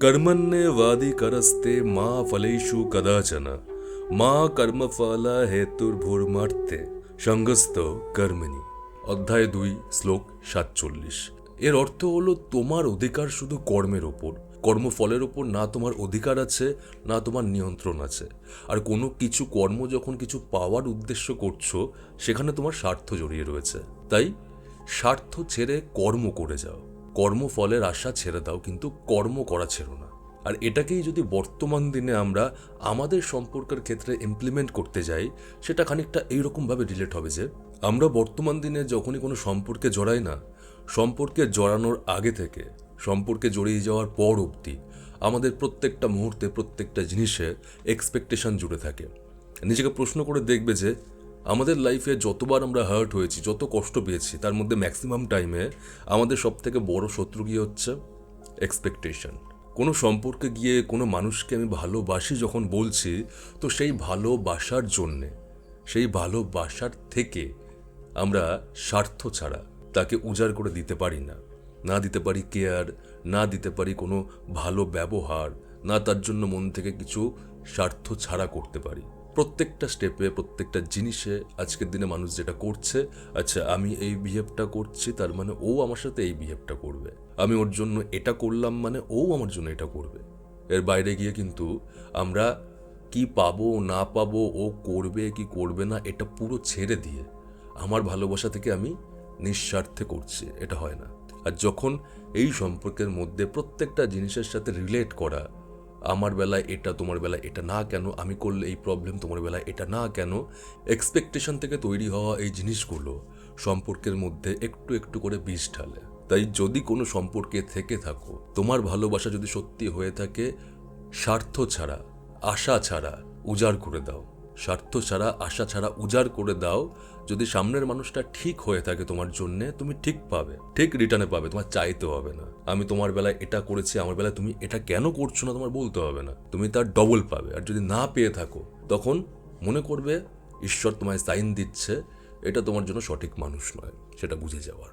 कर्मण्येवाधिकारस्ते मा फलेषु कदाचन মা কর্মফলা হেতুর্ভুর্মার্থে সঙ্গস্থ কর্মণি। অধ্যায় 2 শ্লোক 47। এর অর্থ হলো তোমার অধিকার শুধু কর্মের ওপর, কর্মফলের ওপর না তোমার অধিকার আছে না তোমার নিয়ন্ত্রণ আছে। আর কোনো কিছু কর্ম যখন কিছু পাওয়ার উদ্দেশ্য করছো সেখানে তোমার স্বার্থ জড়িয়ে রয়েছে। তাই স্বার্থ ছেড়ে কর্ম করে যাও, কর্মফলের আশা ছেড়ে দাও, কিন্তু কর্ম করা ছেড়ো না। আর এটাকেই যদি বর্তমান দিনে আমরা আমাদের সম্পর্কের ক্ষেত্রে ইমপ্লিমেন্ট করতে যাই, সেটা খানিকটা এইরকমভাবে রিলেট হবে যে আমরা বর্তমান দিনে যখনই কোনো সম্পর্কে জড়াই না, সম্পর্কে জড়ানোর আগে থেকে সম্পর্কে জড়িয়ে যাওয়ার পর অবধি আমাদের প্রত্যেকটা মুহূর্তে প্রত্যেকটা জিনিসে এক্সপেকটেশন জুড়ে থাকে। নিজেকে প্রশ্ন করে দেখবে যে আমাদের লাইফে যতবার আমরা হার্ট হয়েছি, যত কষ্ট পেয়েছি, তার মধ্যে ম্যাক্সিমাম টাইমে আমাদের সবথেকে বড় শত্রু গিয়ে হচ্ছে এক্সপেকটেশন। কোনো সম্পর্কে গিয়ে কোনো মানুষকে আমি ভালোবাসি যখন বলছি, তো সেই ভালোবাসার জন্যে, সেই ভালোবাসার থেকে আমরা স্বার্থ ছাড়া তাকে উজাড় করে দিতে পারি না। না দিতে পারি কেয়ার, না দিতে পারি কোনো ভালো ব্যবহার, না তার জন্য মন থেকে কিছু স্বার্থ ছাড়া করতে পারি। প্রত্যেকটা স্টেপে, প্রত্যেকটা জিনিসে আজকের দিনে মানুষ যেটা করছে, আচ্ছা আমি এই বিহেভটা করছি তার মানে ও আমার সাথে এই বিহেভটা করবে, আমি ওর জন্য এটা করলাম মানে ও আমার জন্য এটা করবে। এর বাইরে গিয়ে কিন্তু আমরা কি পাবো না পাবো, ও করবে কি করবে না, এটা পুরো ছেড়ে দিয়ে আমার ভালোবাসা থেকে আমি নিঃস্বার্থে করছি, এটা হয় না। আর যখন এই সম্পর্কের মধ্যে প্রত্যেকটা জিনিসের সাথে রিলেট করা, আমার বেলায় এটা তোমার বেলায় এটা না কেন, আমি করলে এই প্রবলেম তোমার বেলায় এটা না কেন, এক্সপেকটেশন থেকে তৈরি হওয়া এই জিনিসগুলো সম্পর্কের মধ্যে একটু একটু করে বিষ ঢালে। তাই যদি কোনো সম্পর্কে থেকে থাকো, তোমার ভালোবাসা যদি সত্যি হয়ে থাকে, স্বার্থ ছাড়া আশা ছাড়া উজাড় করে দাও, স্বার্থ ছাড়া আশা ছাড়া উজাড় করে দাও। যদি সামনের মানুষটা ঠিক হয়ে থাকে তোমার জন্যে, তুমি ঠিক পাবে, ঠিক রিটার্নে পাবে, তোমার চাইতে হবে না আমি তোমার বেলায় এটা করেছি, আমার বেলায় তুমি এটা কেন করছো না, তোমার বলতে হবে না, তুমি তার ডবল পাবে। আর যদি না পেয়ে থাকো, তখন মনে করবে ঈশ্বর তোমায় সাইন দিচ্ছে এটা তোমার জন্য সঠিক মানুষ নয়, সেটা বুঝে যাওয়ার।